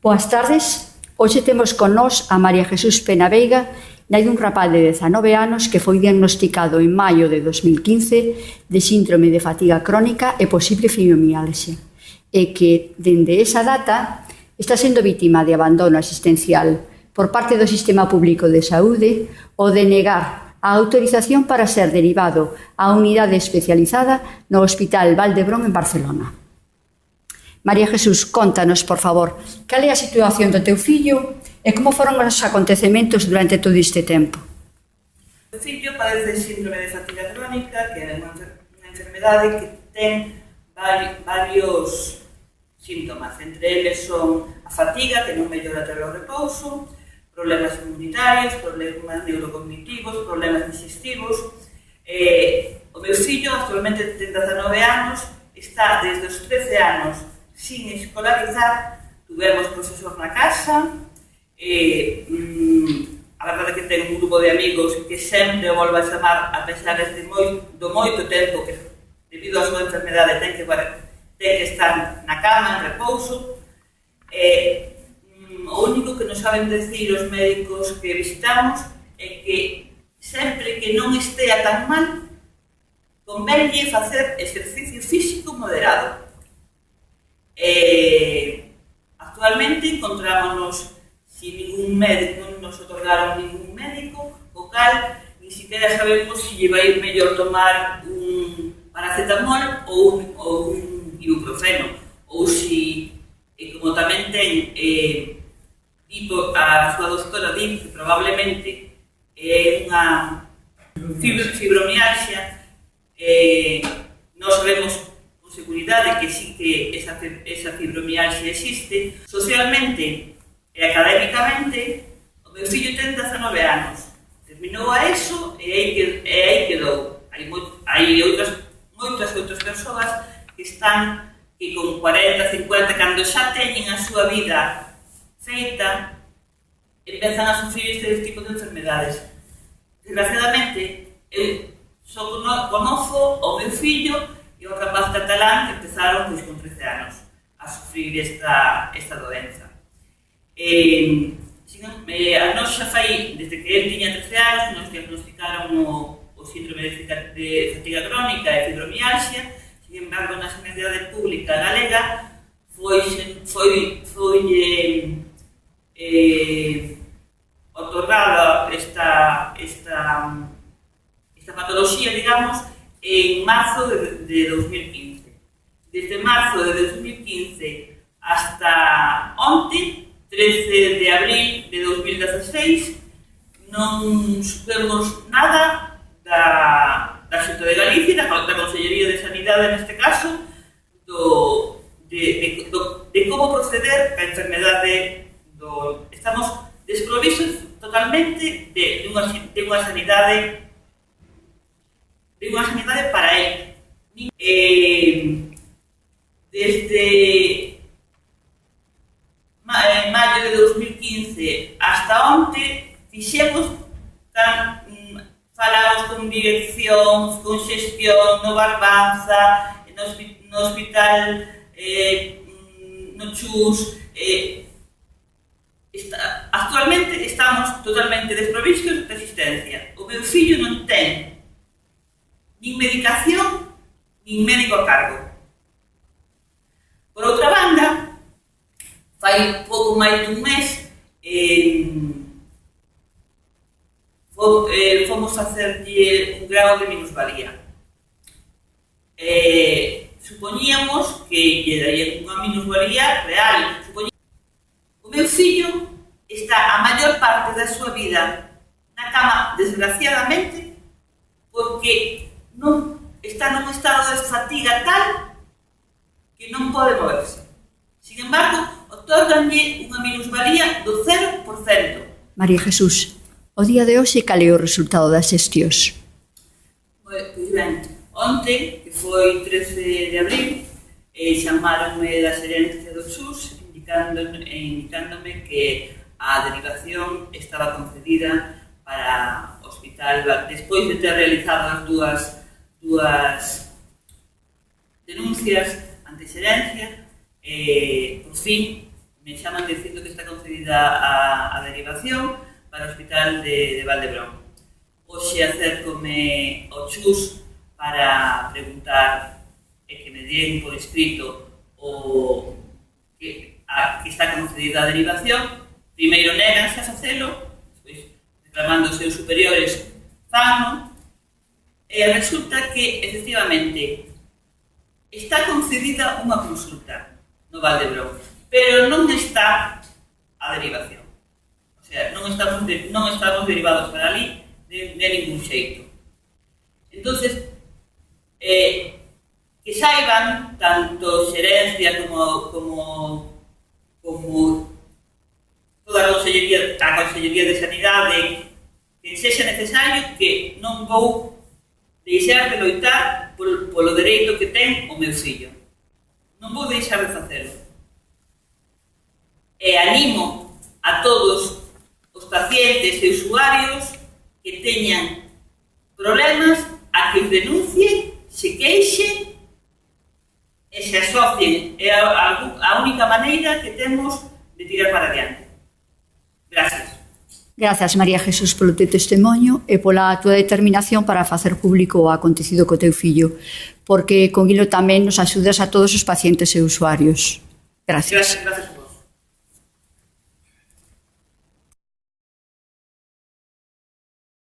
Boas tardes. Hoxe temos con nós a María Jesús Pena Veiga, nai dun rapaz de 19 anos que foi diagnosticado en maio de 2015 de síndrome de fatiga crónica e posible fibromialgia, e que, dende esa data, está sendo vítima de abandono asistencial por parte do Sistema Público de Saúde ou de negar a autorización para ser derivado á unidade especializada no Hospital Valdebrón en Barcelona. María Jesús, contanos, por favor, cal é a situación do teu fillo e como foron os acontecementos durante todo este tempo? O fillo padece de síndrome de fatiga crónica, que é unha enfermedade que ten varios síntomas. Entre eles son a fatiga, que non mellora tras o repouso, problemas inmunitarios, problemas neurocognitivos, problemas digestivos. O meu fillo actualmente ten 19 anos, está desde os 13 anos sin escolarizar, tuvemos profesor na casa, a verdade é que ten un grupo de amigos que sempre o volve a chamar a pesar do moito tempo que, debido á súa enfermedade, ten que estar na cama, en repouso. O único que nos saben decir os médicos que visitamos é que sempre que non estea tan mal, convenlle facer exercicio físico moderado. Actualmente encontrámonos sin ningún médico, non nos otorgaron ningún médico, o cal ni siquiera sabemos se lle vai mellor tomar un paracetamol ou un ibuprofeno, ou si, como tamén ten a súa doctora di que probablemente é unha fibromialgia, non sabemos con seguridade que sí que esa fibromialgia existe. Socialmente e académicamente, o meu fillo ten 19 anos, terminou a ESO e aí quedou. Hai moitas outras persoas que están con 40, 50, cando xa teñen a súa vida feita, empezan a sufrir este tipo de enfermedades. Desgraciadamente, eu só conozo o meu fillo e o rapaz catalán que empezaron con 13 anos a sufrir esta doenza. A nos xa fai, desde que ele tiña 13 anos, nos diagnosticaron o síndrome de fatiga crónica e fibromialgia. Sin embargo, na sanidade pública galega foi otorgada esta patoloxía, digamos, en marzo de 2015. Desde marzo de 2015 hasta onte, 13 de abril de 2016, non supemos nada da Xunta de Galicia, da Consellería de Sanidade neste caso, de como proceder a enfermedade estamos desprovistos totalmente de unha sanidade para ele. Desde maio de 2015 hasta onte falamos con direccións, con xestión, no Barbanza, no hospital, no Chus. Actualmente estamos totalmente desprovistos de asistencia. O meu fillo non ten nin medicación, nin médico a cargo. Por outra banda, fai pouco máis dun mes, fomos facerlle un grado de minusvalía. Supoñíamos que lle daría unha minusvalía real. O meu fillo está a maior parte da súa vida na cama, desgraciadamente, porque non está nun estado de fatiga tal que non pode moverse. Sin embargo, otorganlle unha minusvalía do 0%. María Jesús, o día de hoxe cal é o resultado das xestións? Pois ben, onte, que foi 13 de abril, chamaronme da Xerencia do SUS indicándome que a derivación estaba concedida para o hospital, despois de ter realizado as dúas denuncias ante Xerencia, por fin me chaman dicindo que está concedida a derivación para o Hospital de Valdebrón. Hoxe acércome ao Chus para preguntar e que me den por escrito o que está concedida a derivación. Primeiro neganse a facelo, despois reclamando os seus superiores fano, e resulta que, efectivamente, está concedida unha consulta no Valdebrón, pero non está a derivación. O sea, non estamos derivados para ali de ningún xeito. Entonces, que saiban tanto Xerencia como toda a Consellería de Sanidade, que sexa necesario, que non vou deixar de loitar polo dereito que ten o meu fillo. Non vou deixar de facelo. E animo a todos os pacientes e usuarios que teñan problemas a que os denuncien, se queixen e se asocien. É a única maneira que temos de tirar para adiante. Gracias. Grazas, María Jesús, polo teu testemunho e pola tua determinación para facer público o acontecido co teu fillo, porque con ilo tamén nos axudas a todos os pacientes e usuarios. Gracias. Gracias.